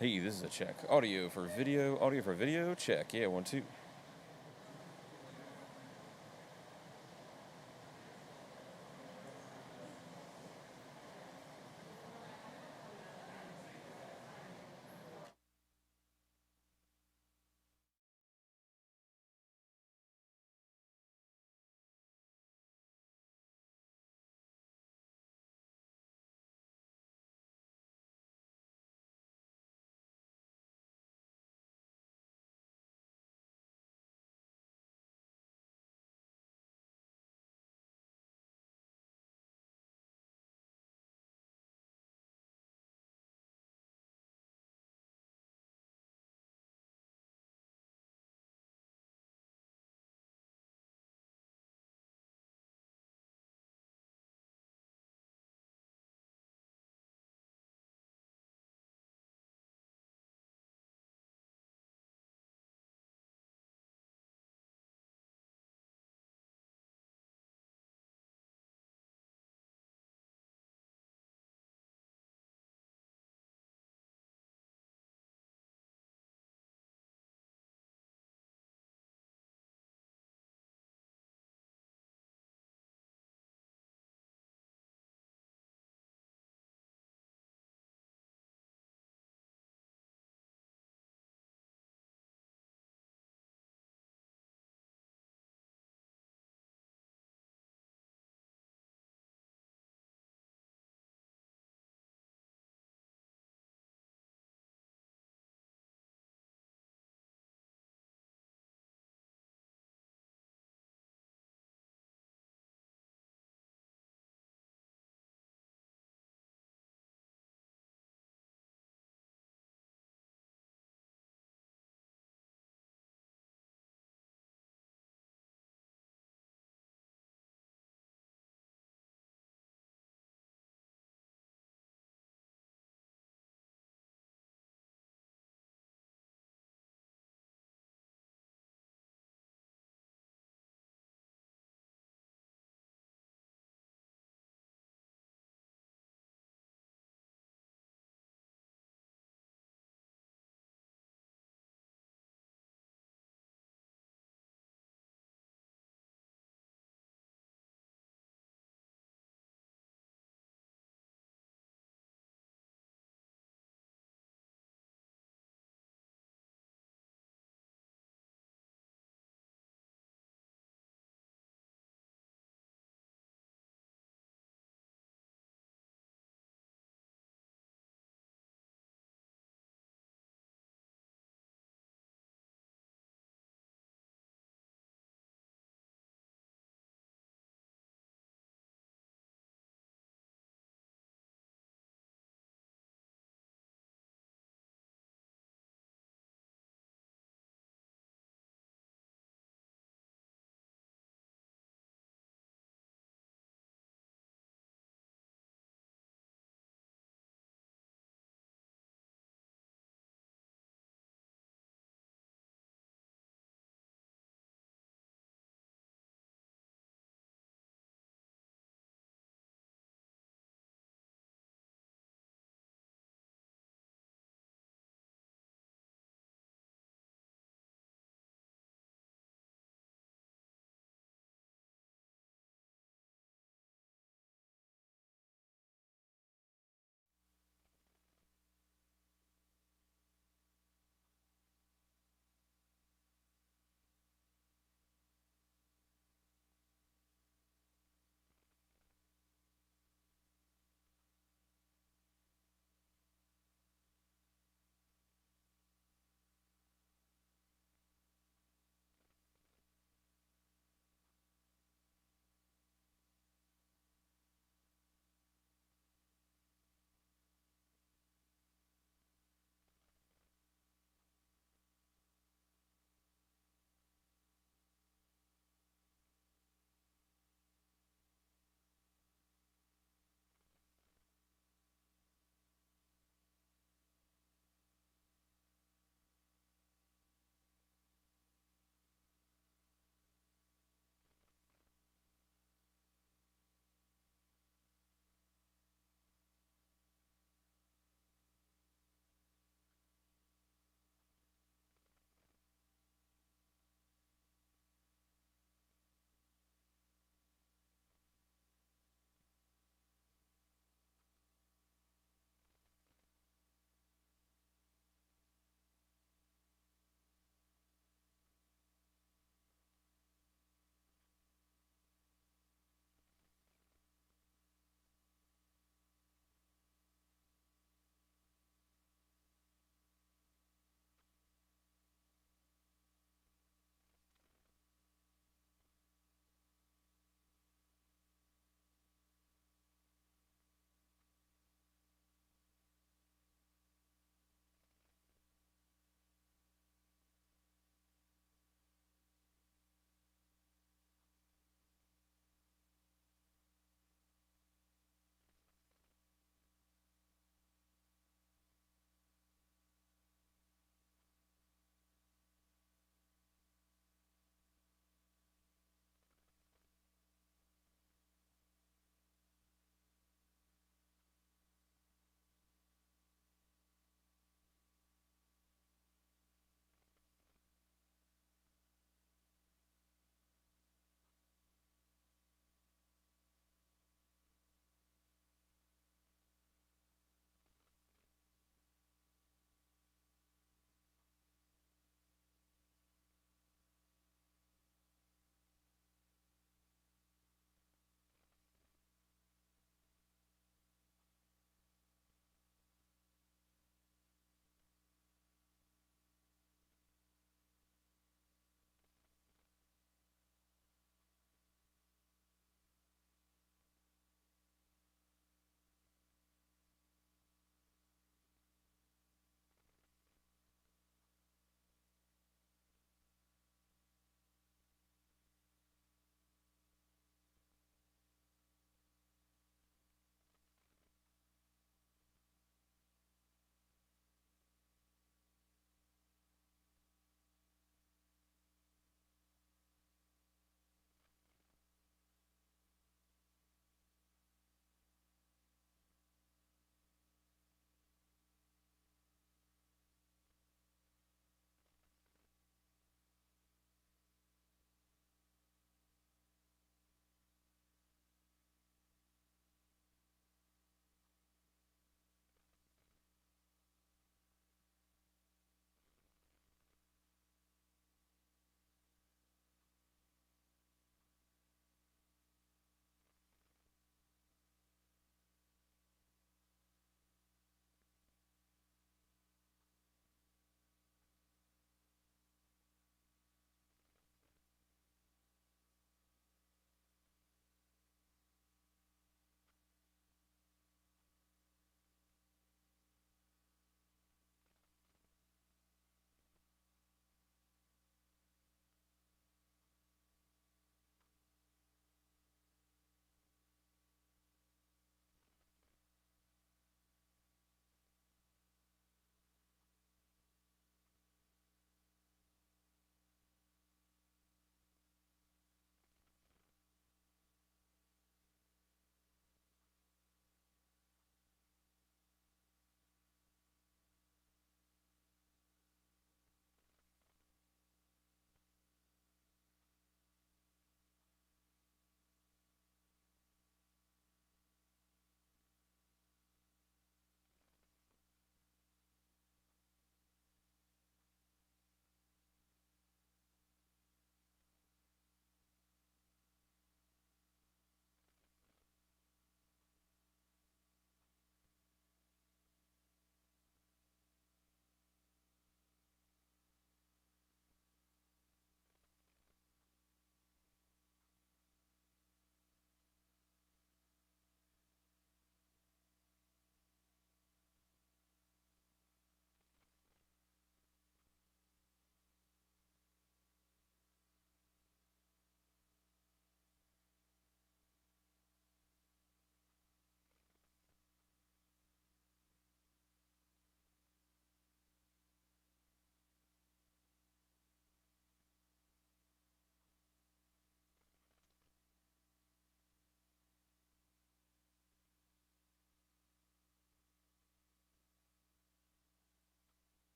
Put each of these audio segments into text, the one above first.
Hey, this is a check. Audio for video. Audio for video. Check. Yeah, 1, 2.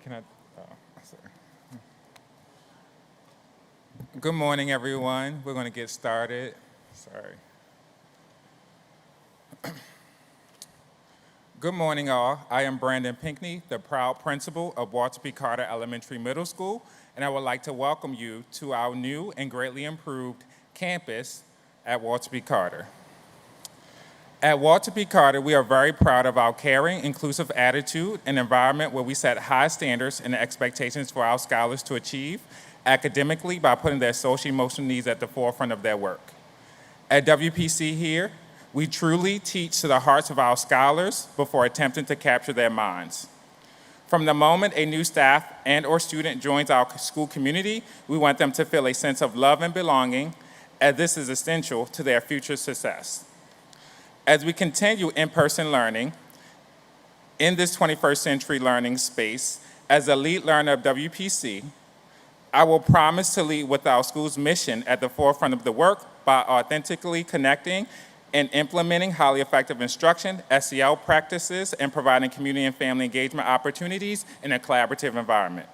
Can I? Sorry. Good morning, everyone. We're going to get started. Sorry. Good morning, all. I am Brandon Pinkney, the proud principal of Walter P. Carter Elementary Middle School, and I would like to welcome you to our new and greatly improved campus at Walter P. Carter. At Walter P. Carter, we are very proud of our caring, inclusive attitude and environment where we set high standards and expectations for our scholars to achieve academically by putting their social emotional needs at the forefront of their work. At WPC here, we truly teach to the hearts of our scholars before attempting to capture their minds. From the moment a new staff and/or student joins our school community, we want them to feel a sense of love and belonging, as this is essential to their future success. As we continue in-person learning in this 21st century learning space, as a lead learner of WPC, I will promise to lead with our school's mission at the forefront of the work by authentically connecting and implementing highly effective instruction, SEL practices, and providing community and family engagement opportunities in a collaborative environment.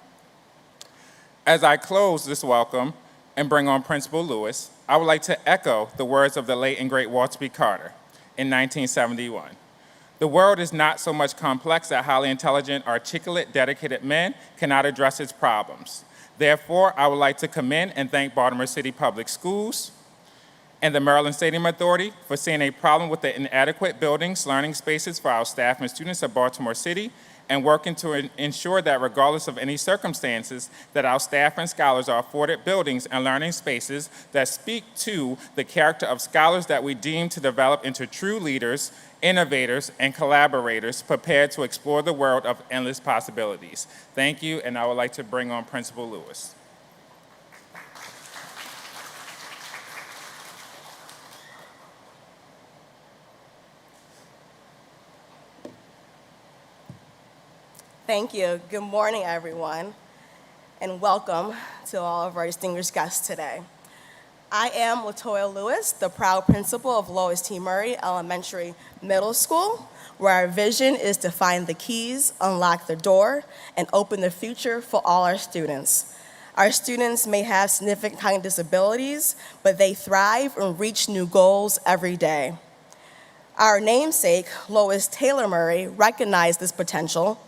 As I close this welcome and bring on Principal Lewis, I would like to echo the words of the late and great Walter P. Carter in 1971. The world is not so much complex that highly intelligent, articulate, dedicated men cannot address its problems. Therefore, I would like to commend and thank Baltimore City Public Schools and the Maryland Stadium Authority for seeing a problem with the inadequate buildings, learning spaces for our staff and students of Baltimore City, and working to ensure that regardless of any circumstances, that our staff and scholars are afforded buildings and learning spaces that speak to the character of scholars that we deem to develop into true leaders, innovators, and collaborators prepared to explore the world of endless possibilities. Thank you, and I would like to bring on Principal Lewis. Thank you. Good morning, everyone, and welcome to all of our distinguished guests today. I am LaToya Lewis, the proud principal of Lois T. Elementary Middle School, where our vision is to find the keys, unlock the door, and open the future for all our students. Our students may have significant cognitive disabilities, but they thrive and reach new goals every day. Our namesake, Lois Taylor Murray, recognized this potential,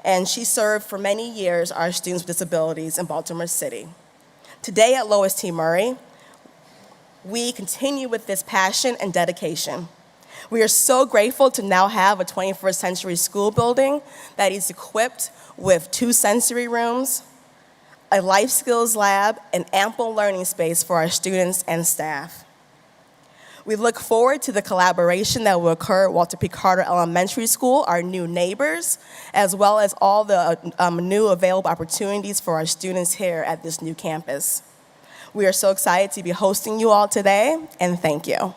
and she served for many years our students with disabilities in Baltimore City. Today at Lois T. Murray, we continue with this passion and dedication. We are so grateful to now have a 21st century school building that is equipped with 2 sensory rooms, a life skills lab, and ample learning space for our students and staff. We look forward to the collaboration that will occur at Walter P. Carter Elementary School, our new neighbors, as well as all the new available opportunities for our students here at this new campus. We are so excited to be hosting you all today, and thank you.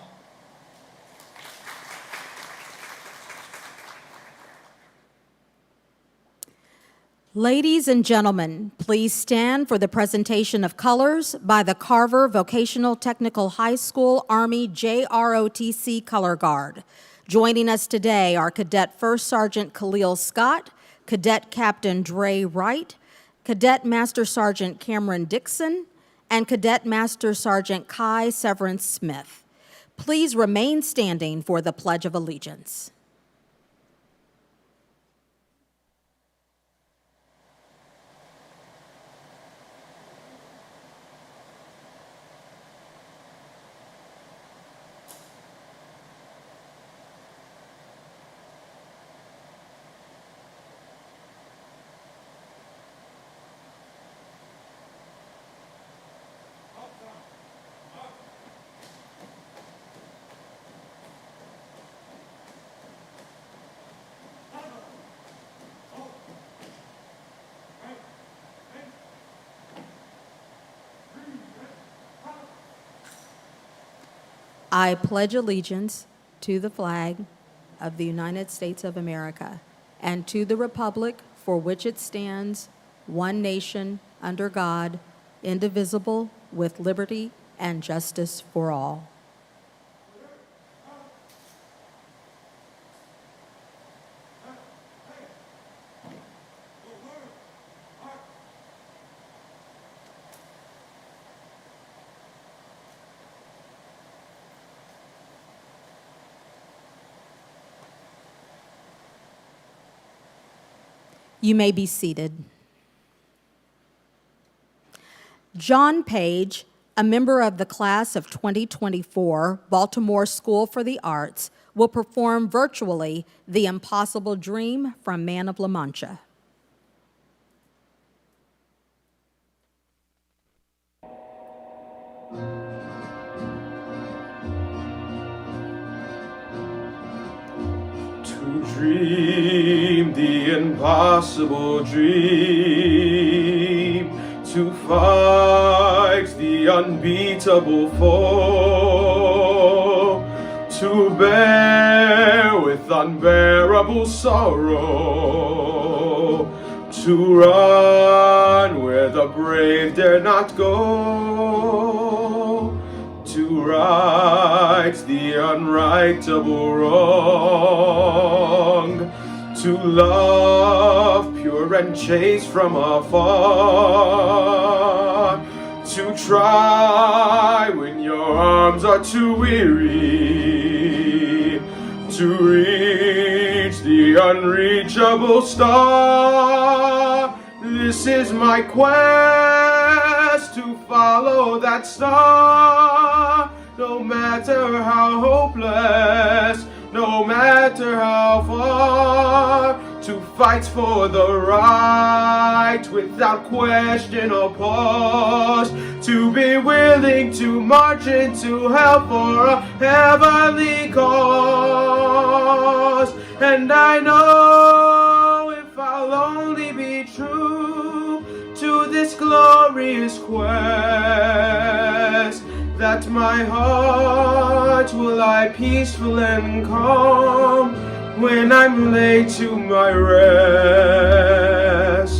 Ladies and gentlemen, please stand for the presentation of colors by the Carver Vocational Technical High School Army JROTC Color Guard. Joining us today are Cadet First Sergeant Khalil Scott, Cadet Captain Dre Wright, Cadet Master Sergeant Cameron Dixon, and Cadet Master Sergeant Kai Severance Smith. Please remain standing for the Pledge of Allegiance. I pledge allegiance to the flag of the United States of America and to the republic for which it stands, one nation, under God, indivisible, with liberty and justice for all. You may be seated. John Page, a member of the class of 2024 Baltimore School for the Arts, will perform virtually The Impossible Dream from Man of La Mancha. To dream the impossible dream, to fight the unbeatable foe, to bear with unbearable sorrow, to run where the brave dare not go, to right the unrightable wrong, to love pure and chaste from afar, to try when your arms are too weary, to reach the unreachable star. This is my quest, to follow that star, no matter how hopeless, no matter how far, to fight for the right without question or pause, to be willing to march into hell for a heavenly cause. And I know if I'll only be true to this glorious quest, that my heart will lie peaceful and calm when I'm laid to my rest.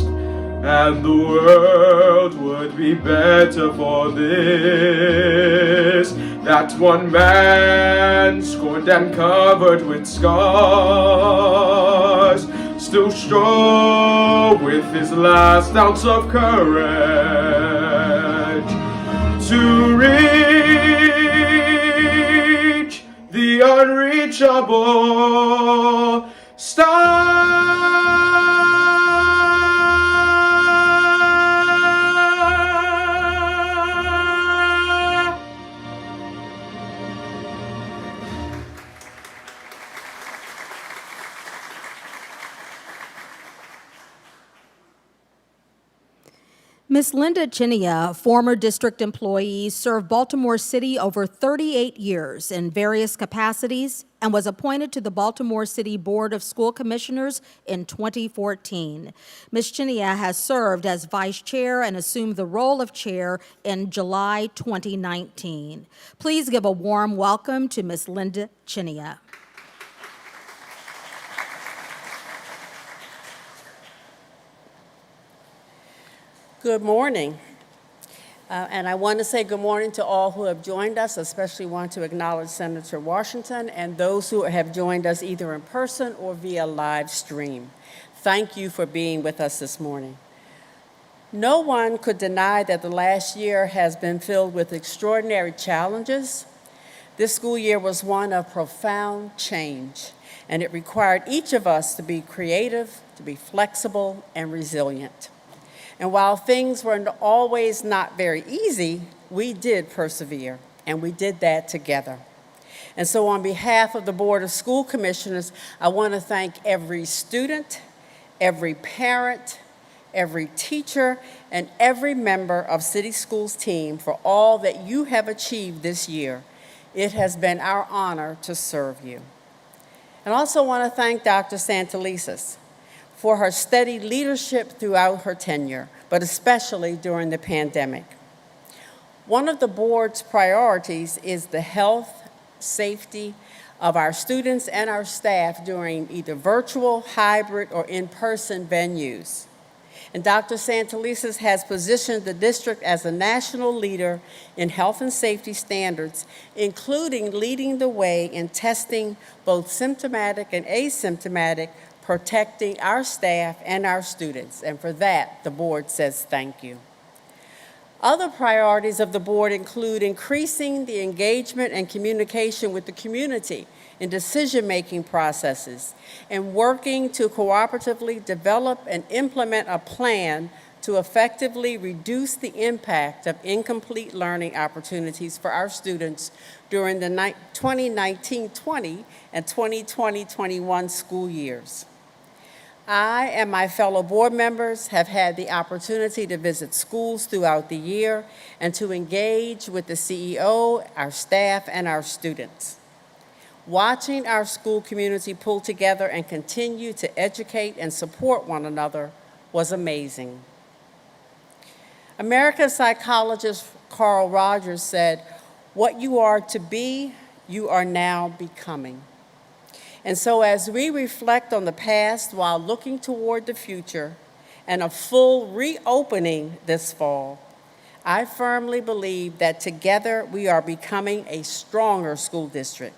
And the world would be better for this, that one man scorned and covered with scars still strove with his last ounce of courage to reach the unreachable star. Ms. Linda Chinia, former district employee, served Baltimore City over 38 years in various capacities and was appointed to the Baltimore City Board of School Commissioners in 2014. Ms. Chinia has served as vice chair and assumed the role of chair in July 2019. Please give a warm welcome to Ms. Linda Chinia. Good morning. And I want to say good morning to all who have joined us, especially want to acknowledge Senator Washington and those who have joined us either in person or via live stream. Thank you for being with us this morning. No one could deny that the last year has been filled with extraordinary challenges. This school year was one of profound change, and it required each of us to be creative, to be flexible, and resilient. And while things were always not very easy, we did persevere, and we did that together. And so on behalf of the Board of School Commissioners, I want to thank every student, every parent, every teacher, and every member of City Schools team for all that you have achieved this year. It has been our honor to serve you. And I also want to thank Dr. Santelises for her steady leadership throughout her tenure, but especially during the pandemic. One of the board's priorities is the health, safety of our students and our staff during either virtual, hybrid, or in-person venues. And Dr. Santelises has positioned the district as a national leader in health and safety standards, including leading the way in testing both symptomatic and asymptomatic, protecting our staff and our students. And for that, the board says thank you. Other priorities of the board include increasing the engagement and communication with the community in decision-making processes, and working to cooperatively develop and implement a plan to effectively reduce the impact of incomplete learning opportunities for our students during the 2019-20 and 2020-21 school years. I and my fellow board members have had the opportunity to visit schools throughout the year and to engage with the CEO, our staff, and our students. Watching our school community pull together and continue to educate and support one another was amazing. American psychologist Carl Rogers said, "What you are to be, you are now becoming." And so as we reflect on the past while looking toward the future and a full reopening this fall, I firmly believe that together we are becoming a stronger school district.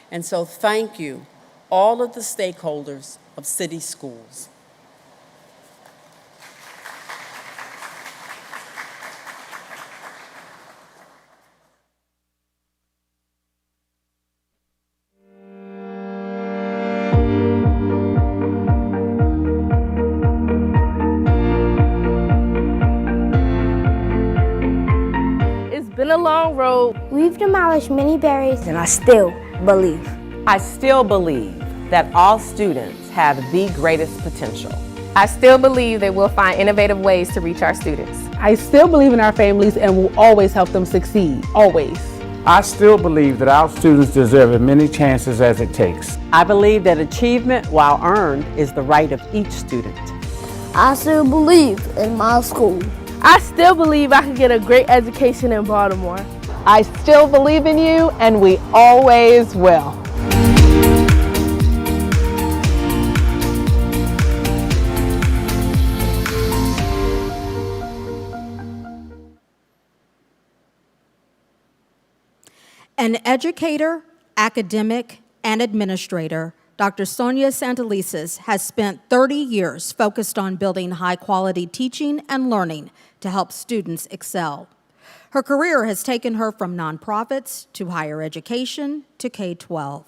And so thank you, all of the stakeholders of city schools. It's been a long road. We've demolished many barriers, and I still believe. I still believe that all students have the greatest potential. I still believe that we'll find innovative ways to reach our students. I still believe in our families and will always help them succeed, always. I still believe that our students deserve as many chances as it takes. I believe that achievement, while earned, is the right of each student. I still believe in my school. I still believe I can get a great education in Baltimore. I still believe in you, and we always will. An educator, academic, and administrator, Dr. Sonia Santelises has spent 30 years focused on building high-quality teaching and learning to help students excel. Her career has taken her from nonprofits to higher education to K-12.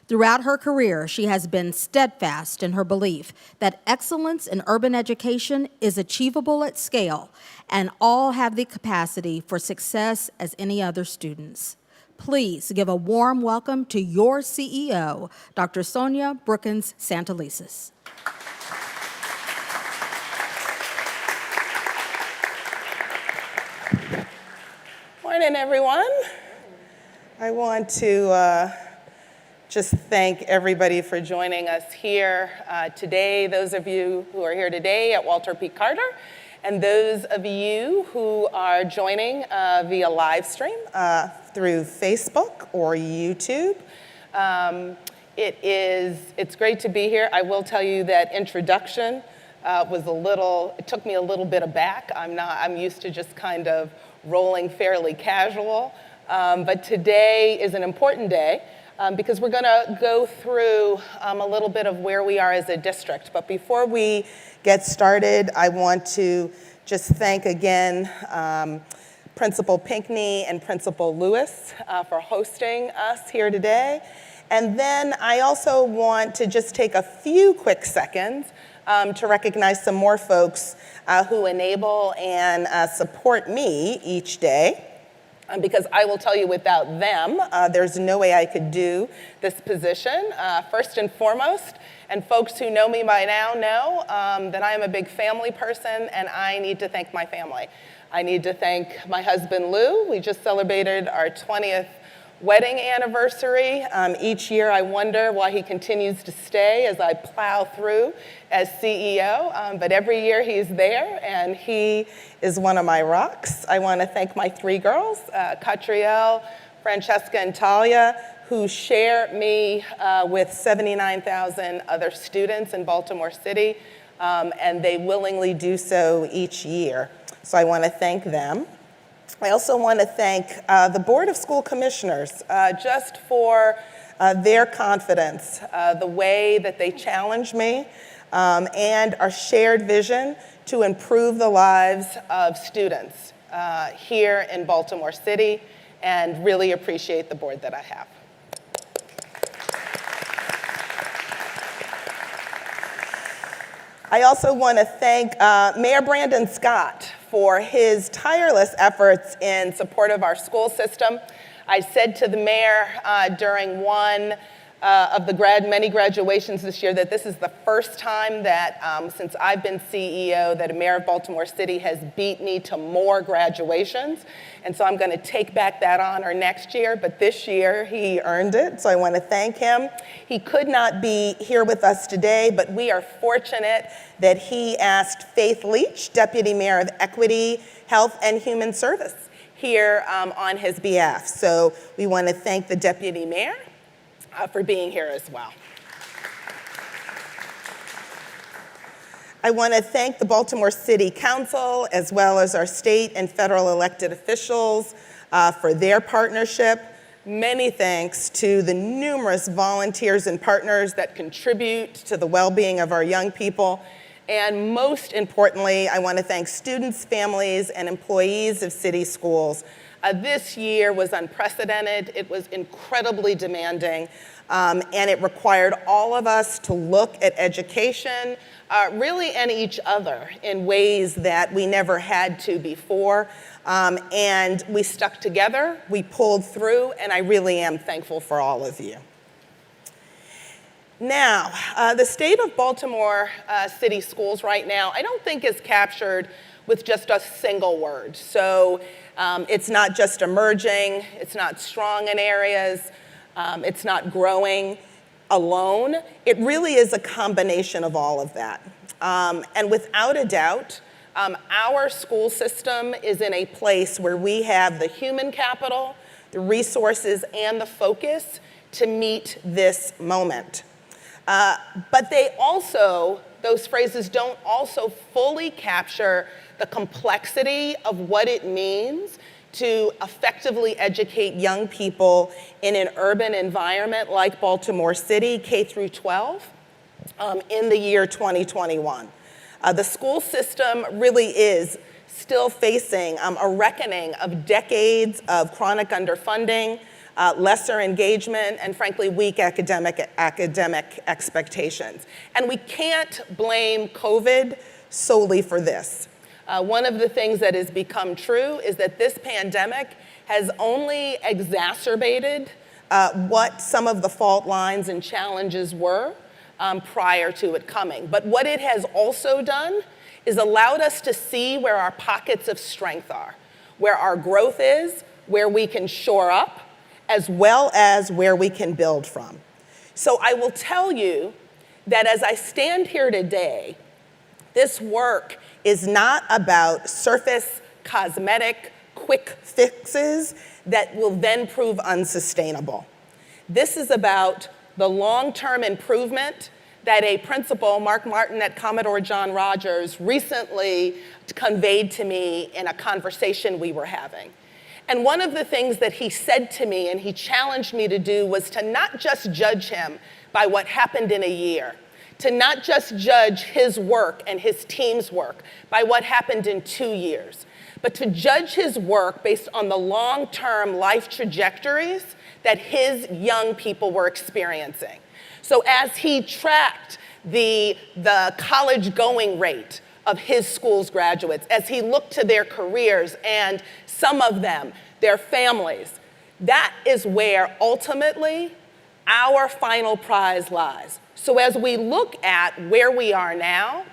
Throughout her career, she has been steadfast in her belief that excellence in urban education is achievable at scale, and all have the capacity for success as any other students. Please give a warm welcome to your CEO, Dr. Sonia Brookins Santelises. Morning, everyone. I want to just thank everybody for joining us here today, those of you who are here today at Walter P. Carter, and those of you who are joining via live stream through Facebook or YouTube. It's great to be here. I will tell you that introduction it took me a little bit aback. I'm used to just kind of rolling fairly casual, but today is an important day because we're gonna go through a little bit of where we are as a district. But before we get started, I want to just thank again Principal Pinckney and Principal Lewis for hosting us here today. And then I also want to just take a few quick seconds to recognize some more folks who enable and support me each day. Because I will tell you, without them, there's no way I could do this position. First and foremost, and folks who know me by now know that I am a big family person, and I need to thank my family. I need to thank my husband, Lou. We just celebrated our 20th wedding anniversary. Each year I wonder why he continues to stay as I plow through as CEO, but every year he's there and he is one of my rocks. I want to thank my three girls, Catrielle, Francesca, and Talia, who share me with 79,000 other students in Baltimore City, and they willingly do so each year. So I want to thank them. I also want to thank the Board of School Commissioners just for their confidence, the way that they challenge me, and our shared vision to improve the lives of students. here in Baltimore City, and really appreciate the board that I have. I also want to thank Mayor Brandon Scott for his tireless efforts in support of our school system. I said to the mayor during one of the many graduations this year that this is the first time that since I've been CEO that a mayor of Baltimore City has beat me to more graduations. And so I'm going to take back that honor next year, but this year he earned it, so I want to thank him. He could not be here with us today, but we are fortunate that he asked Faith Leach, Deputy Mayor of Equity, Health, and Human Service, here on his behalf. So we want to thank the Deputy Mayor for being here as well. I want to thank the Baltimore City Council, as well as our state and federal elected officials for their partnership. Many thanks to the numerous volunteers and partners that contribute to the well-being of our young people. And most importantly, I want to thank students, families, and employees of city schools. This year was unprecedented. It was incredibly demanding, and it required all of us to look at education, really, and each other in ways that we never had to before. And we stuck together, we pulled through, and I really am thankful for all of you. Now, the state of Baltimore City schools right now, I don't think is captured with just a single word. So it's not just emerging, it's not strong in areas, it's not growing alone. It really is a combination of all of that. And without a doubt, our school system is in a place where we have the human capital, the resources, and the focus to meet this moment. But those phrases don't also fully capture the complexity of what it means to effectively educate young people in an urban environment like Baltimore City, K through 12, in the year 2021. The school system really is still facing a reckoning of decades of chronic underfunding, lesser engagement, and frankly, weak academic expectations. And we can't blame COVID solely for this. One of the things that has become true is that this pandemic has only exacerbated what some of the fault lines and challenges were prior to it coming. But what it has also done is allowed us to see where our pockets of strength are, where our growth is, where we can shore up, as well as where we can build from. So I will tell you that as I stand here today, this work is not about surface, cosmetic, quick fixes that will then prove unsustainable. This is about the long-term improvement that a principal, Mark Martin at Commodore John Rogers, recently conveyed to me in a conversation we were having. And one of the things that he said to me and he challenged me to do was to not just judge him by what happened in a year, to not just judge his work and his team's work by what happened in 2 years, but to judge his work based on the long-term life trajectories that his young people were experiencing. So as he tracked the college going rate of his school's graduates, as he looked to their careers and some of them, their families, that is where ultimately our final prize lies. So as we look at where we are now,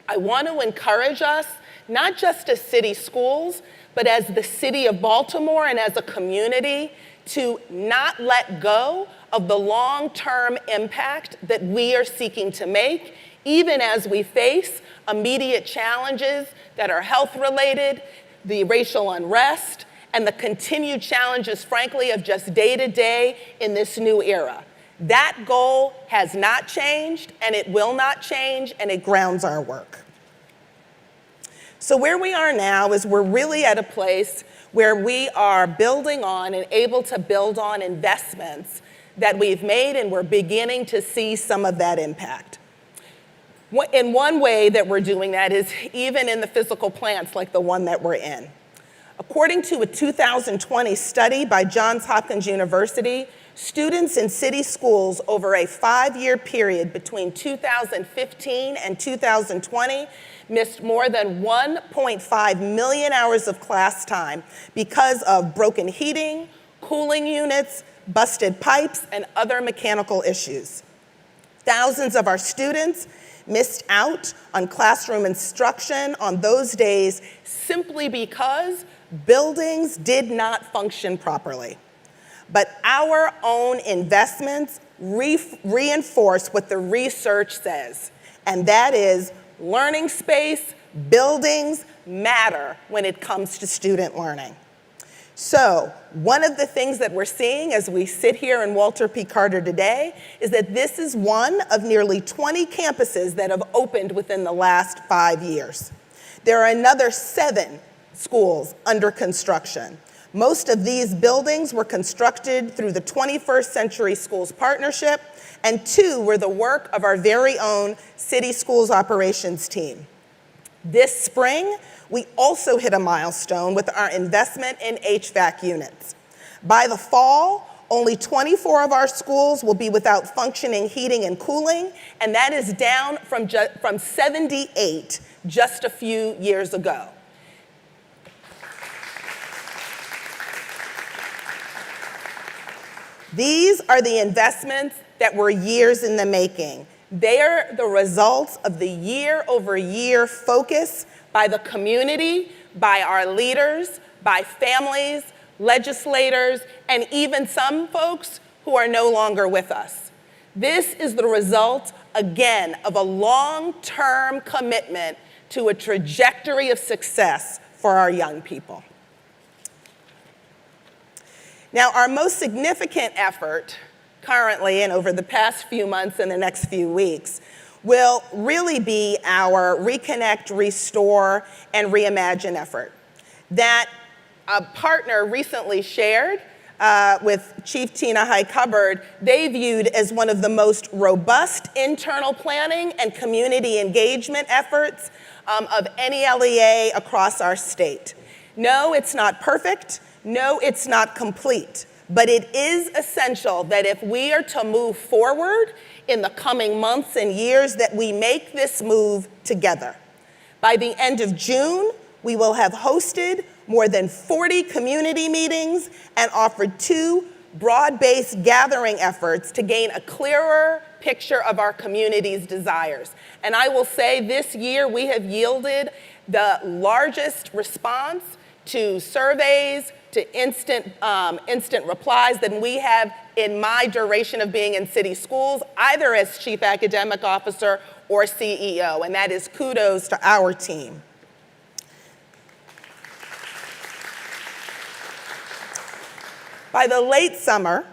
I want to encourage us, not just as city schools, but as the city of Baltimore and as a community, to not let go of the long-term impact that we are seeking to make, even as we face immediate challenges that are health-related, the racial unrest, and the continued challenges, frankly, of just day-to-day in this new era. That goal has not changed, and it will not change, and it grounds our work. So where we are now is we're really at a place where we are building on and able to build on investments that we've made, and we're beginning to see some of that impact. In one way that we're doing that is even in the physical plants like the one that we're in. According to a 2020 study by Johns Hopkins University, students in city schools over a 5-year period between 2015 and 2020 missed more than 1.5 million hours of class time because of broken heating, cooling units, busted pipes, and other mechanical issues. Thousands of our students missed out on classroom instruction on those days simply because buildings did not function properly. But our own investments reinforce what the research says, and that is learning space, buildings matter when it comes to student learning. So one of the things that we're seeing as we sit here in Walter P. Carter today is that this is one of nearly 20 campuses that have opened within the last 5 years. There are another 7 schools under construction. Most of these buildings were constructed through the 21st Century Schools Partnership, and 2 were the work of our very own City Schools Operations team. This spring, we also hit a milestone with our investment in HVAC units. By the fall, only 24 of our schools will be without functioning heating and cooling, and that is down from 78 just a few years ago. These are the investments that were years in the making. They are the results of the year-over-year focus by the community, by our leaders, by families, legislators, and even some folks who are no longer with us. This is the result, again, of a long-term commitment to a trajectory of success for our young people. Now, our most significant effort currently and over the past few months and the next few weeks will really be our Reconnect, Restore, and Reimagine effort that a partner recently shared with Chief Tina High-Cupboard. They viewed as one of the most robust internal planning and community engagement efforts of any LEA across our state. No, it's not perfect. No, it's not complete. But it is essential that if we are to move forward in the coming months and years, that we make this move together. By the end of June, we will have hosted more than 40 community meetings and offered 2 broad-based gathering efforts to gain a clearer picture of our community's desires. And I will say this year we have yielded the largest response to surveys, to instant replies than we have in my duration of being in city schools, either as Chief Academic Officer or CEO, and that is kudos to our team. By the late summer,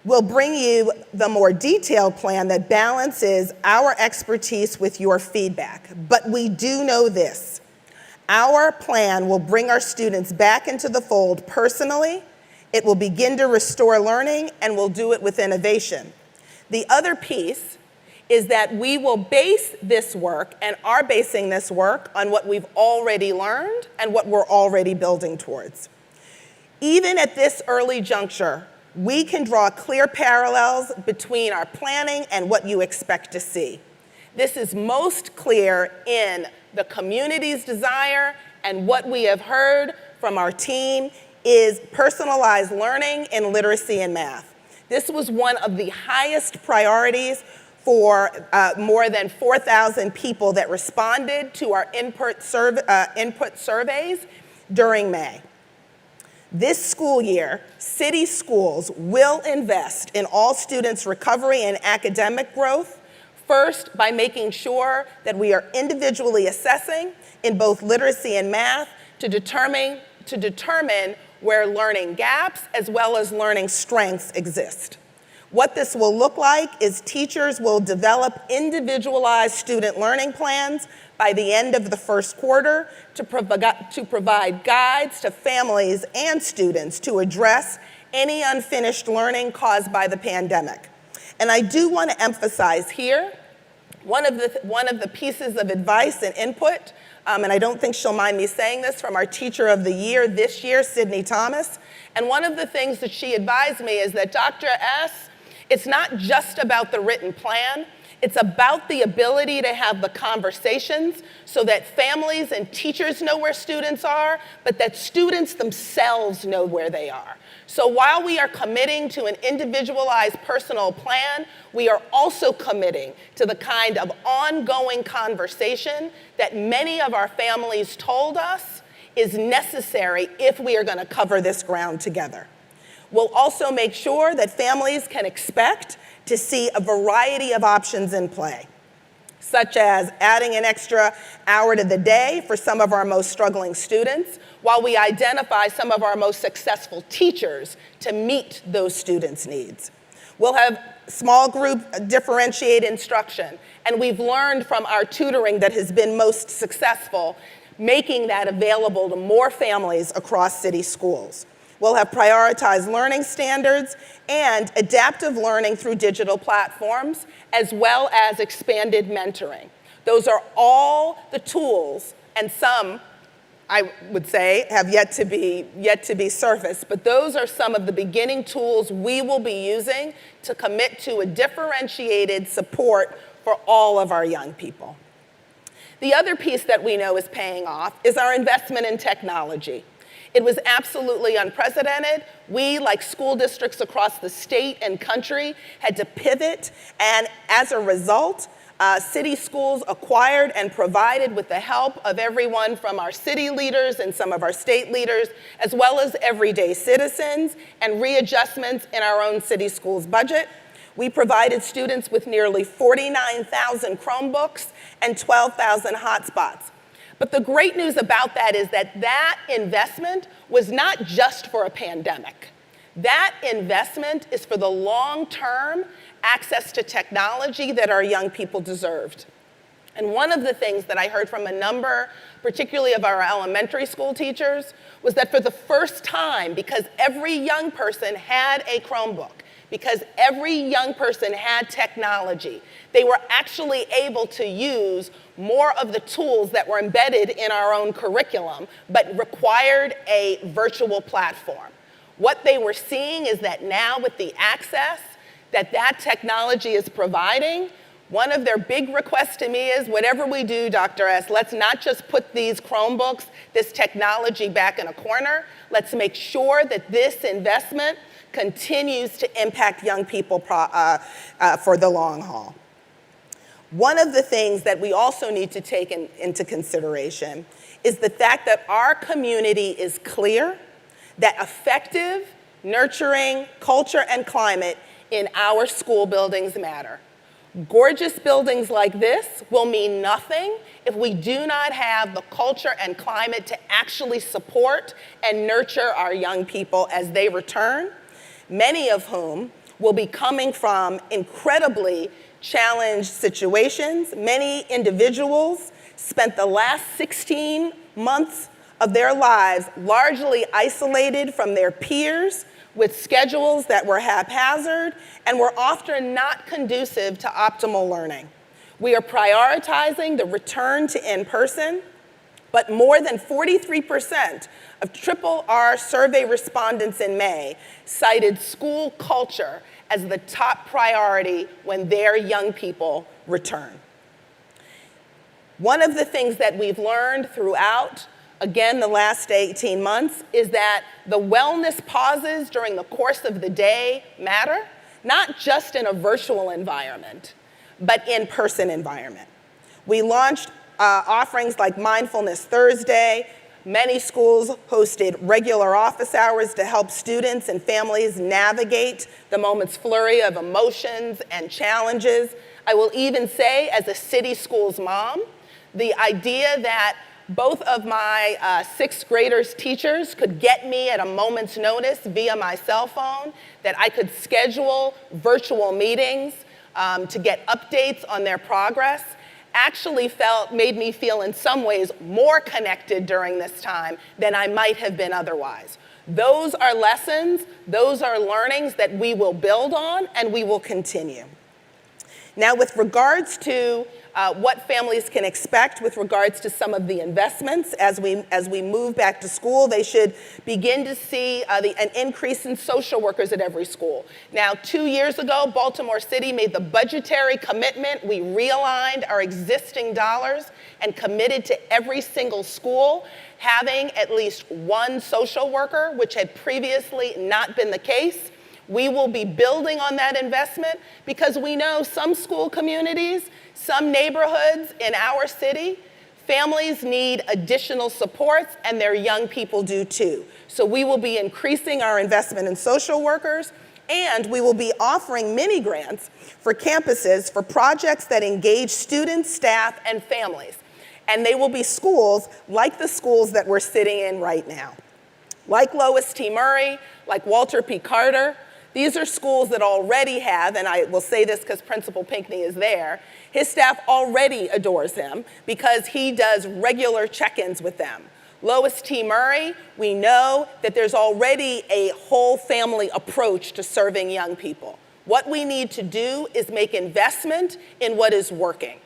we'll bring you the more detailed plan that balances our expertise with your feedback. But we do know this. Our plan will bring our students back into the fold personally. It will begin to restore learning, and we'll do it with innovation. The other piece is that we will base this work and are basing this work on what we've already learned and what we're already building towards. Even at this early juncture, we can draw clear parallels between our planning and what you expect to see. This is most clear in the community's desire, and what we have heard from our team is personalized learning in literacy and math. This was one of the highest priorities for more than 4,000 people that responded to our input surveys during May. This school year, city schools will invest in all students' recovery and academic growth. First, by making sure that we are individually assessing in both literacy and math to determine where learning gaps as well as learning strengths exist. What this will look like is teachers will develop individualized student learning plans by the end of the first quarter to provide guides to families and students to address any unfinished learning caused by the pandemic. And I do want to emphasize here, one of the pieces of advice and input and I don't think she'll mind me saying this, from our Teacher of the Year this year, Sydney Thomas. And one of the things that she advised me is that Dr. S., it's not just about the written plan, it's about the ability to have the conversations so that families and teachers know where students are, but that students themselves know where they are. So while we are committing to an individualized personal plan, we are also committing to the kind of ongoing conversation that many of our families told us is necessary if we are going to cover this ground together. We'll also make sure that families can expect to see a variety of options in play, such as adding an extra hour to the day for some of our most struggling students, while we identify some of our most successful teachers to meet those students' needs. We'll have small group differentiated instruction, and we've learned from our tutoring that has been most successful, making that available to more families across city schools. We'll have prioritized learning standards and adaptive learning through digital platforms, as well as expanded mentoring. Those are all the tools, and some, I would say, have yet to be surfaced, but those are some of the beginning tools we will be using to commit to a differentiated support for all of our young people. The other piece that we know is paying off is our investment in technology. It was absolutely unprecedented. We, like school districts across the state and country, had to pivot, and as a result, city schools acquired and provided, with the help of everyone from our city leaders and some of our state leaders, as well as everyday citizens, and readjustments in our own city schools budget. We provided students with nearly 49,000 Chromebooks and 12,000 hotspots. But the great news about that is that that investment was not just for a pandemic. That investment is for the long-term access to technology that our young people deserved. And one of the things that I heard from a number, particularly of our elementary school teachers, was that for the first time, because every young person had a Chromebook, because every young person had technology, they were actually able to use more of the tools that were embedded in our own curriculum, but required a virtual platform. What they were seeing is that now, with the access that technology is providing, one of their big requests to me is, whatever we do, Dr. S., let's not just put these Chromebooks, this technology back in a corner. Let's make sure that this investment continues to impact young people for the long haul. One of the things that we also need to take into consideration is the fact that our community is clear that effective, nurturing culture and climate in our school buildings matter. Gorgeous buildings like this will mean nothing if we do not have the culture and climate to actually support and nurture our young people as they return, many of whom will be coming from incredibly challenged situations. Many individuals spent the last 16 months of their lives largely isolated from their peers, with schedules that were haphazard and were often not conducive to optimal learning. We are prioritizing the return to in-person, but more than 43% of RRR survey respondents in May cited school culture as the top priority when their young people return. One of the things that we've learned throughout, again, the last 18 months, is that the wellness pauses during the course of the day matter, not just in a virtual environment, but in-person environment. We launched offerings like Mindfulness Thursday. Many schools hosted regular office hours to help students and families navigate the moment's flurry of emotions and challenges. I will even say, as a city schools mom, the idea that both of my sixth graders' teachers could get me at a moment's notice via my cell phone, that I could schedule virtual meetings to get updates on their progress, actually made me feel in some ways more connected during this time than I might have been otherwise. Those are lessons, those are learnings that we will build on and we will continue. Now, with regards to what families can expect with regards to some of the investments as we move back to school. They should begin to see an increase in social workers at every school. Now, 2 years ago, Baltimore City made the budgetary commitment. We realigned our existing dollars and committed to every single school having at least one social worker, which had previously not been the case. We will be building on that investment because we know some school communities, some neighborhoods in our city, families need additional supports, and their young people do too. So we will be increasing our investment in social workers, and we will be offering mini grants for campuses for projects that engage students, staff, and families. And they will be schools like the schools that we're sitting in right now. Like Lois T. Murray, like Walter P. Carter. These are schools that already have, and I will say this because Principal Pinckney is there, his staff already adores him because he does regular check-ins with them. Lois T. Murray, we know that there's already a whole family approach to serving young people. What we need to do is make investment in what is working.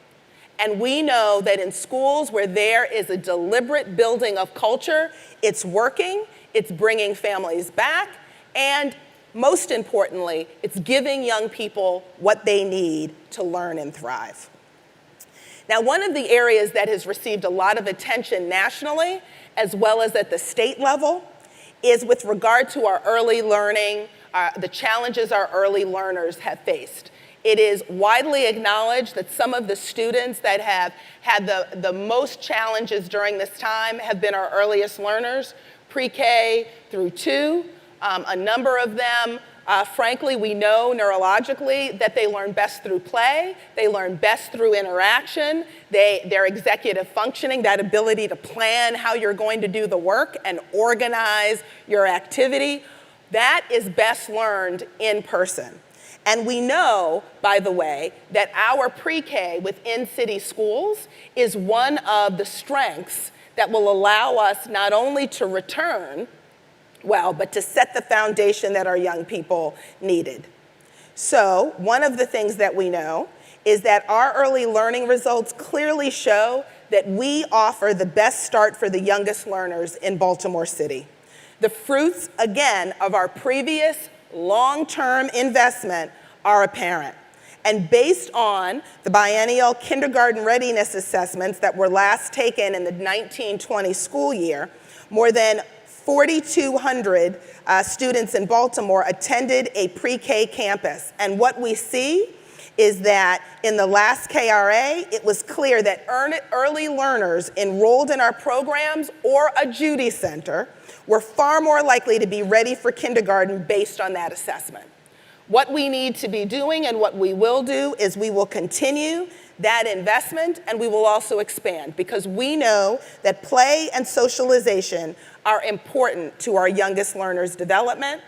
And we know that in schools where there is a deliberate building of culture, it's working, it's bringing families back, and most importantly, it's giving young people what they need to learn and thrive. Now, one of the areas that has received a lot of attention nationally, as well as at the state level, is with regard to our early learning, the challenges our early learners have faced. It is widely acknowledged that some of the students that have had the most challenges during this time have been our earliest learners, pre-K through 2. A number of them, frankly, we know neurologically that they learn best through play, they learn best through interaction, their executive functioning, that ability to plan how you're going to do the work and organize your activity, that is best learned in person. And we know, by the way, that our pre-K within city schools is one of the strengths that will allow us not only to return well, but to set the foundation that our young people needed. So one of the things that we know is that our early learning results clearly show that we offer the best start for the youngest learners in Baltimore City. The fruits, again, of our previous long-term investment are apparent. And based on the biennial kindergarten readiness assessments that were last taken in the 1920 school year, more than 4,200 students in Baltimore attended a pre-K campus. And what we see is that in the last KRA, it was clear that early learners enrolled in our programs or a Judy Center were far more likely to be ready for kindergarten based on that assessment. What we need to be doing and what we will do is we will continue that investment, and we will also expand because we know that play and socialization are important to our youngest learners' development.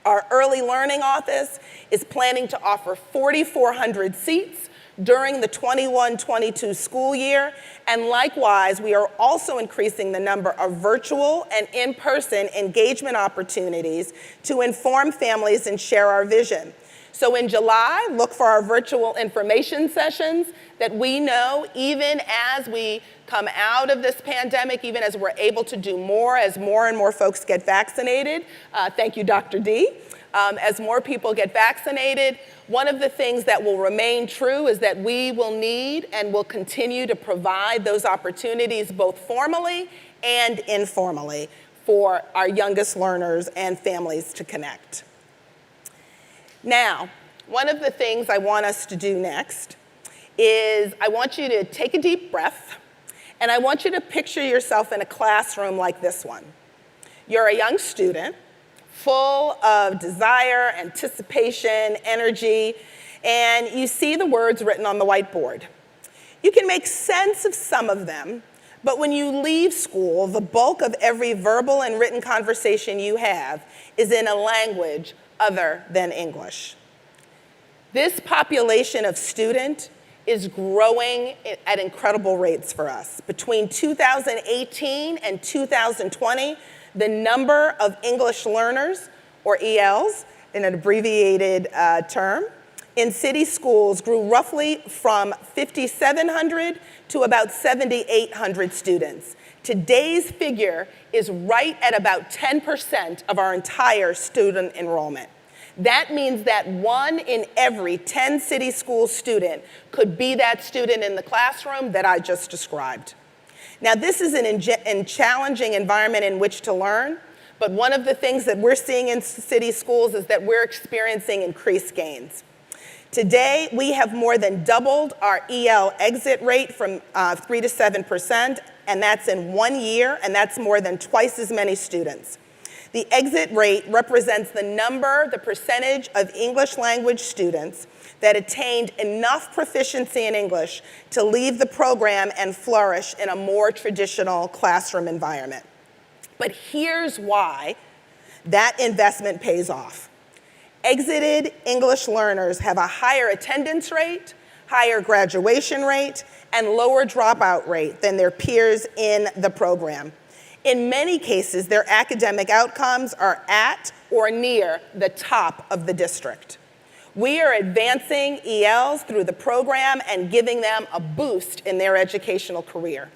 Our early learning office is planning to offer 4,400 seats during the 21-22 school year, and likewise, we are also increasing the number of virtual and in-person engagement opportunities to inform families and share our vision. So in July, look for our virtual information sessions that we know even as we come out of this pandemic, even as we're able to do more, as more and more folks get vaccinated. Thank you, Dr. D. As more people get vaccinated, one of the things that will remain true is that we will need and will continue to provide those opportunities both formally and informally for our youngest learners and families to connect. Now, one of the things I want us to do next is I want you to take a deep breath, and I want you to picture yourself in a classroom like this one. You're a young student, full of desire, anticipation, energy, and you see the words written on the whiteboard. You can make sense of some of them, but when you leave school, the bulk of every verbal and written conversation you have is in a language other than English. This population of student is growing at incredible rates for us. Between 2018 and 2020, the number of English learners, or ELs, in an abbreviated term, in city schools grew roughly from 5,700 to about 7,800 students. Today's figure is right at about 10% of our entire student enrollment. That means that 1 in every 10 city school student could be that student in the classroom that I just described. Now, this is a challenging environment in which to learn, but one of the things that we're seeing in city schools is that we're experiencing increased gains. Today, we have more than doubled our EL exit rate from 3 to 7%, and that's in 1 year, and that's more than twice as many students. The exit rate represents the percentage of English language students that attained enough proficiency in English to leave the program and flourish in a more traditional classroom environment. But here's why that investment pays off. Exited English learners have a higher attendance rate, higher graduation rate, and lower dropout rate than their peers in the program. In many cases, their academic outcomes are at or near the top of the district. We are advancing ELs through the program and giving them a boost in their educational career.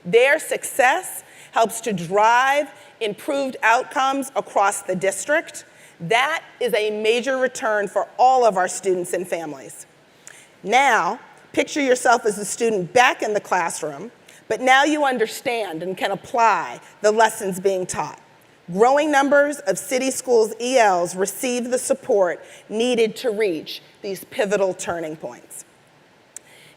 Their success helps to drive improved outcomes across the district. That is a major return for all of our students and families. Now, picture yourself as a student back in the classroom, but now you understand and can apply the lessons being taught. Growing numbers of city schools' ELs receive the support needed to reach these pivotal turning points.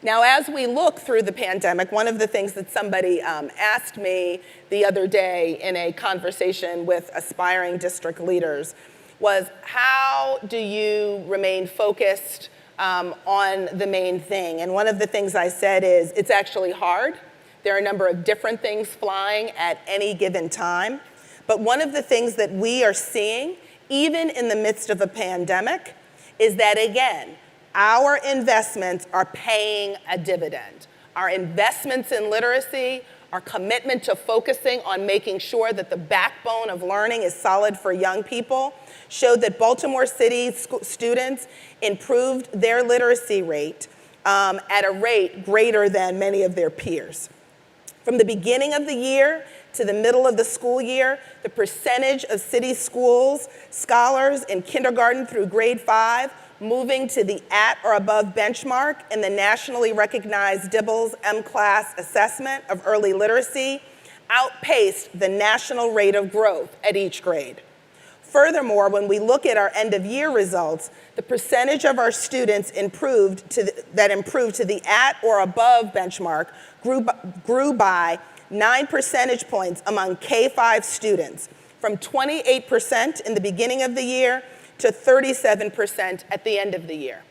Now, as we look through the pandemic, one of the things that somebody asked me the other day in a conversation with aspiring district leaders was, how do you remain focused on the main thing? And one of the things I said is, it's actually hard. There are a number of different things flying at any given time. But one of the things that we are seeing, even in the midst of a pandemic, is that, again, our investments are paying a dividend. Our investments in literacy, our commitment to focusing on making sure that the backbone of learning is solid for young people, showed that Baltimore City students improved their literacy rate at a rate greater than many of their peers. From the beginning of the year to the middle of the school year, the percentage of city schools scholars in kindergarten through grade 5 moving to the at or above benchmark in the nationally recognized Dibbles M-Class assessment of early literacy outpaced the national rate of growth at each grade. Furthermore, when we look at our end-of-year results, the percentage of our students that improved to the at or above benchmark grew by 9 percentage points among K-5 students, from 28% in the beginning of the year to 37% at the end of the year.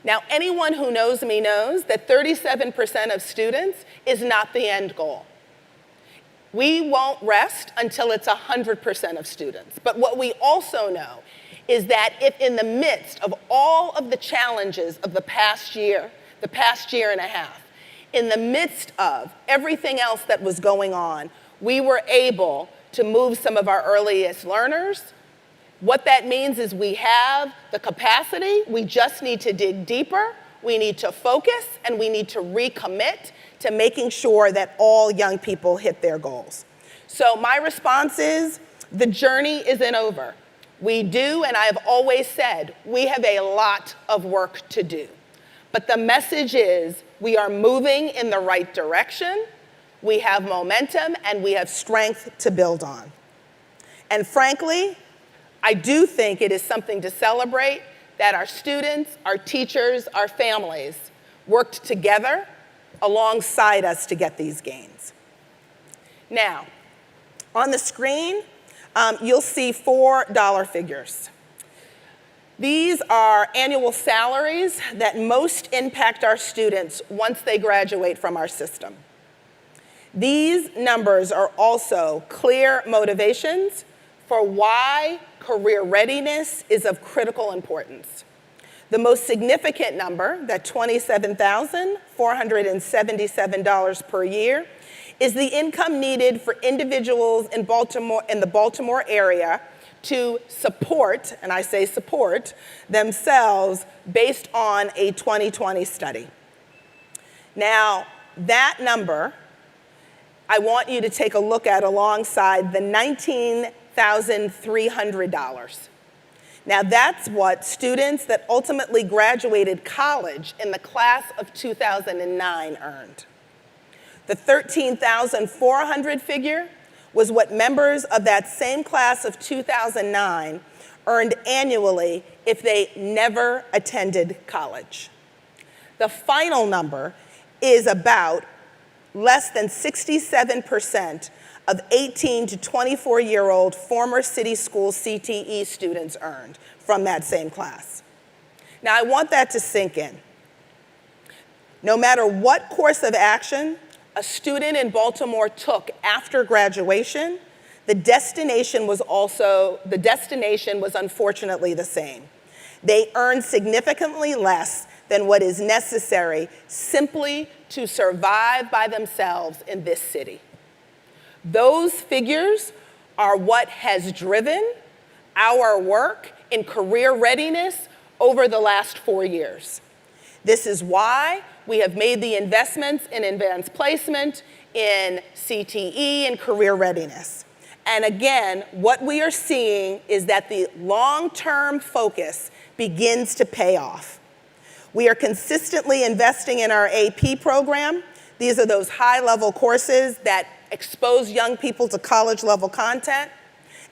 Now, anyone who knows me knows that 37% of students is not the end goal. We won't rest until it's 100% of students. But what we also know is that if in the midst of all of the challenges of the past year and a half, in the midst of everything else that was going on, we were able to move some of our earliest learners. What that means is we have the capacity, we just need to dig deeper, we need to focus, and we need to recommit to making sure that all young people hit their goals. So my response is, the journey isn't over. We do, and I have always said, we have a lot of work to do. But the message is, we are moving in the right direction, we have momentum, and we have strength to build on. And frankly, I do think it is something to celebrate that our students, our teachers, our families worked together alongside us to get these gains. Now, on the screen, you'll see 4 dollar figures. These are annual salaries that most impact our students once they graduate from our system. These numbers are also clear motivations for why career readiness is of critical importance. The most significant number, that $27,477 per year, is the income needed for individuals in the Baltimore area to support, and I say support, themselves based on a 2020 study. Now, that number, I want you to take a look at alongside the $19,300. Now, that's what students that ultimately graduated college in the class of 2009 earned. The $13,400 figure was what members of that same class of 2009 earned annually if they never attended college. The final number is about less than 67% of 18 to 24-year-old former city school CTE students earned from that same class. Now, I want that to sink in. No matter what course of action a student in Baltimore took after graduation, the destination was unfortunately the same. They earned significantly less than what is necessary simply to survive by themselves in this city. Those figures are what has driven our work in career readiness over the last 4 years. This is why we have made the investments in advanced placement, in CTE, and career readiness. And again, what we are seeing is that the long-term focus begins to pay off. We are consistently investing in our AP program. These are those high-level courses that expose young people to college-level content.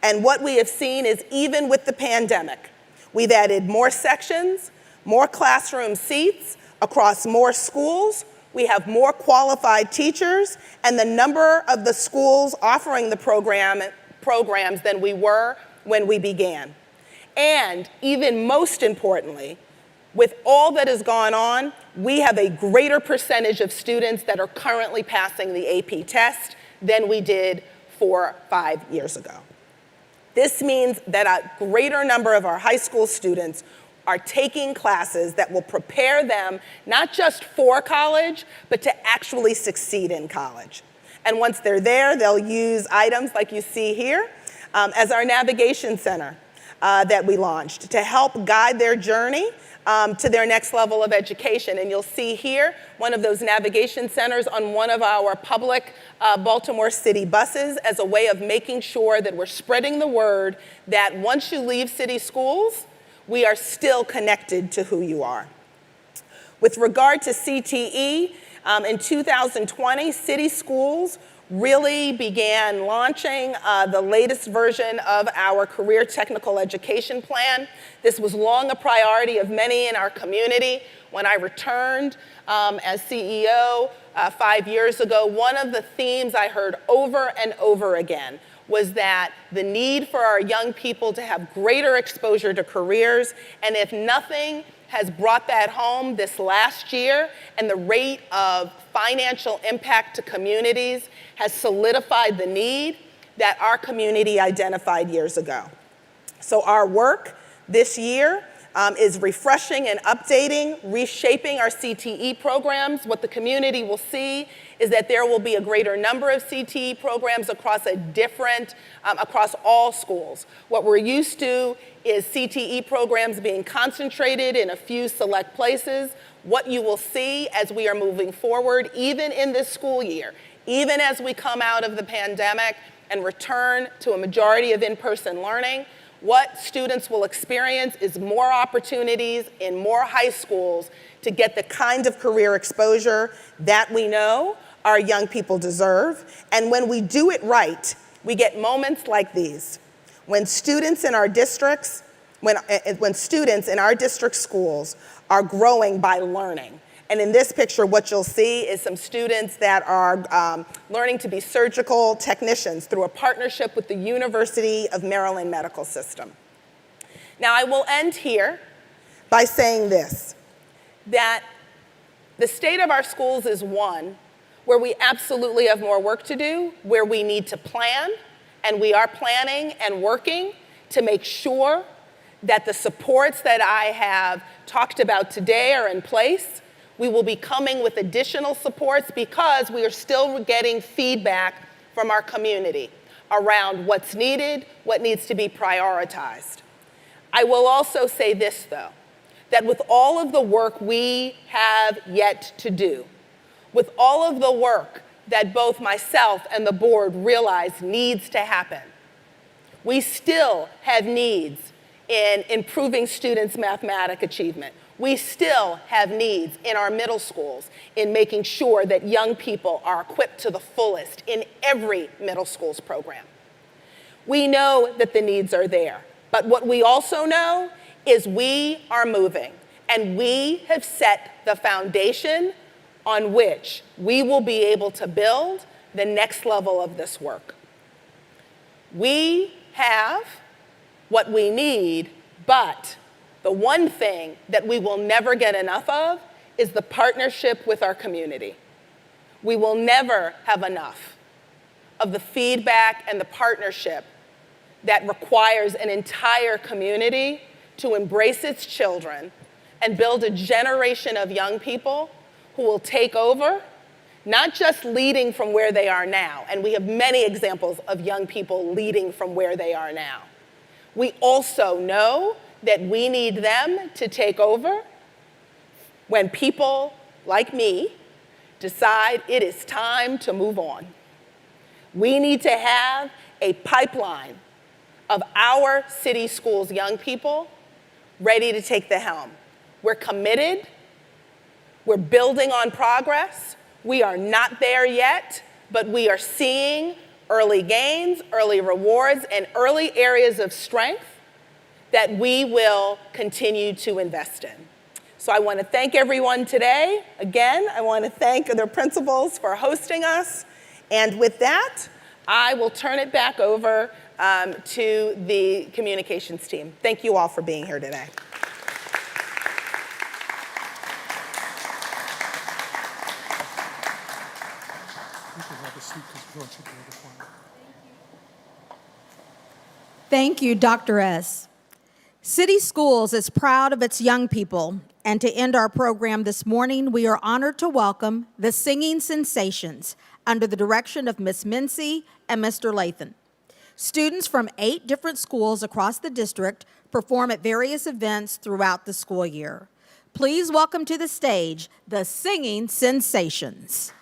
And what we have seen is even with the pandemic, we've added more sections, more classroom seats across more schools. We have more qualified teachers, and the number of the schools offering the programs than we were when we began. And even most importantly, with all that has gone on, we have a greater percentage of students that are currently passing the AP test than we did 4 or 5 years ago. This means that a greater number of our high school students are taking classes that will prepare them not just for college, but to actually succeed in college. And once they're there, they'll use items like you see here as our navigation center that we launched to help guide their journey to their next level of education. And you'll see here one of those navigation centers on one of our public Baltimore City buses as a way of making sure that we're spreading the word that once you leave city schools, we are still connected to who you are. With regard to CTE, in 2020, city schools really began launching the latest version of our career technical education plan. This was long a priority of many in our community. When I returned as CEO 5 years ago, one of the themes I heard over and over again was that the need for our young people to have greater exposure to careers, and if nothing has brought that home this last year, and the rate of financial impact to communities has solidified the need that our community identified years ago. So our work this year is refreshing and updating, reshaping our CTE programs. What the community will see is that there will be a greater number of CTE programs across across all schools. What we're used to is CTE programs being concentrated in a few select places. What you will see as we are moving forward, even in this school year, even as we come out of the pandemic and return to a majority of in-person learning, what students will experience is more opportunities in more high schools to get the kind of career exposure that we know our young people deserve. And when we do it right, we get moments like these. When students in our districts, when students in our district schools are growing by learning. And in this picture, what you'll see is some students that are learning to be surgical technicians through a partnership with the University of Maryland Medical System. Now, I will end here by saying this, that the state of our schools is one where we absolutely have more work to do, where we need to plan, and we are planning and working to make sure that the supports that I have talked about today are in place. We will be coming with additional supports because we are still getting feedback from our community. around what's needed, what needs to be prioritized. I will also say this, though, that with all of the work we have yet to do, with all of the work that both myself and the board realize needs to happen, we still have needs in improving students' mathematic achievement. We still have needs in our middle schools in making sure that young people are equipped to the fullest in every middle schools program. We know that the needs are there, but what we also know is we are moving, and we have set the foundation on which we will be able to build the next level of this work. We have what we need, but the one thing that we will never get enough of is the partnership with our community. We will never have enough of the feedback and the partnership that requires an entire community to embrace its children and build a generation of young people who will take over, not just leading from where they are now, and we have many examples of young people leading from where they are now. We also know that we need them to take over when people like me decide it is time to move on. We need to have a pipeline of our city schools' young people ready to take the helm. We're committed. We're building on progress. We are not there yet, but we are seeing early gains, early rewards, and early areas of strength that we will continue to invest in. So I want to thank everyone today. Again, I want to thank the principals for hosting us. And with that, I will turn it back over to the communications team. Thank you all for being here today. Thank you, Dr. S. City Schools is proud of its young people, and to end our program this morning, we are honored to welcome the Singing Sensations under the direction of Ms. Mincy and Mr. Lathan. Students from 8 different schools across the district perform at various events throughout the school year. Please welcome to the stage the Singing Sensations.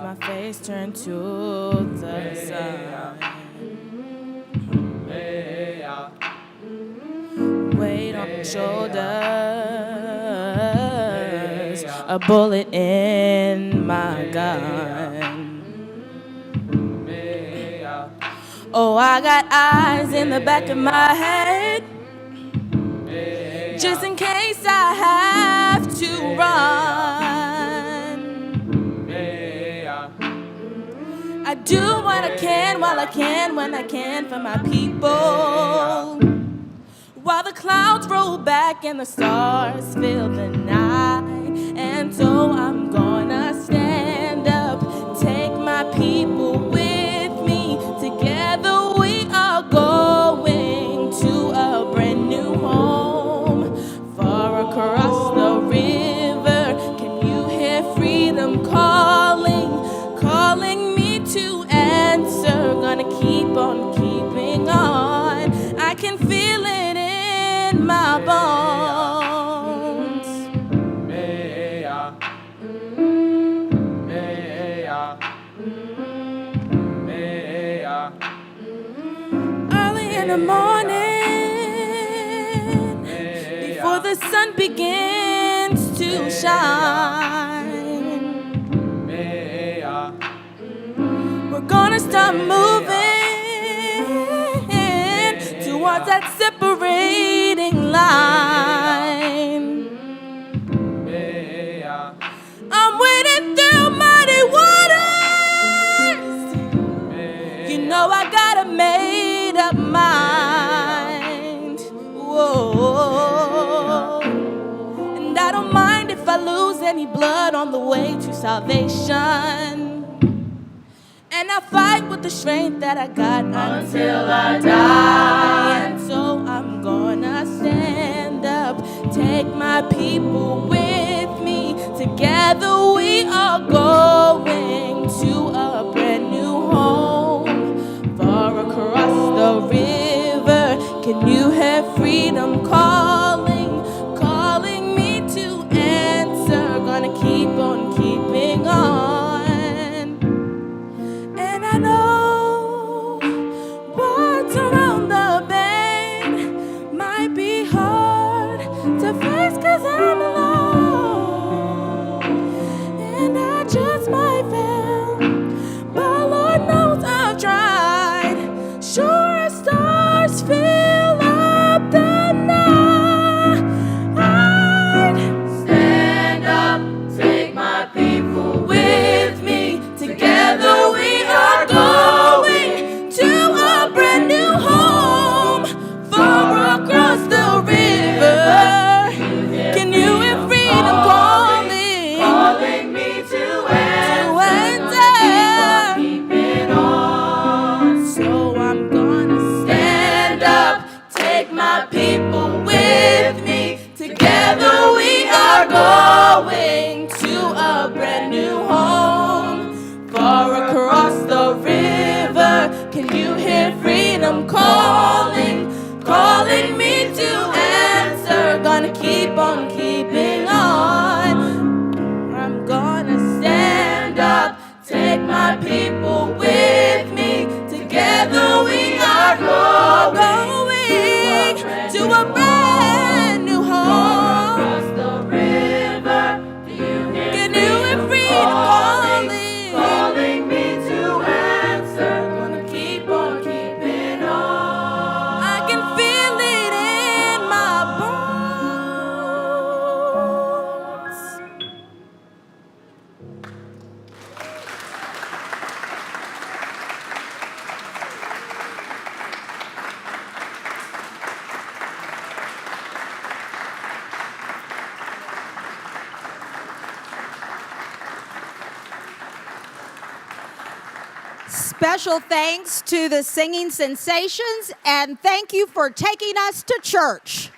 My face turned to the sun. Weight on my shoulders, a bullet in my gun. Oh, I got eyes in the back of my head, just in case I have to run. I do what I can while I can, when I can for my people. While the clouds roll back and the stars fill the night. And so I'm gonna stand up, take my people with me. Together we are going to a brand new home, far across the river. Can you hear freedom calling, calling me to answer? Gonna keep on keeping on. I can feel it in my bones. Early in the morning, the sun begins to shine. We're gonna start moving towards that separating line. I'm wading through muddy waters. You know I got a made up mind. Whoa. And I don't mind if I lose any blood on the way to salvation. And I fight with the strength that I got until I die. And so I'm gonna stand up, take my people with me. Together we are going to a brand new home, far across the river. Can you hear freedom calling, calling me to answer? Gonna keep on keeping on. And I know what's around the bend might be hard to face 'cause I'm alone. And I just might fail, but Lord knows I've tried. Sure as stars fill up the night. Stand up, take my people with me. Together we are going to a brand new home, far across the river. Can you hear freedom calling, calling me to answer? Keep it on. So I'm gonna stand up, take my people with me. Together we are going to a brand new home, far across the river. Can you hear freedom calling, calling me to answer? Gonna keep on keeping on. I'm gonna stand up, take my people with me. Together we are going to a brand new home. Across the river, can you hear freedom calling, calling me to answer? Gonna keep on keeping on. I can feel it in my bones. Special thanks to the Singing Sensations, and thank you for taking us to church.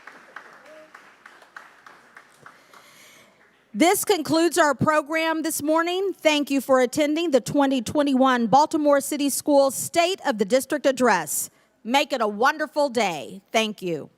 This concludes our program this morning. Thank you for attending the 2021 Baltimore City Schools State of the District Address. Make it a wonderful day. Thank you.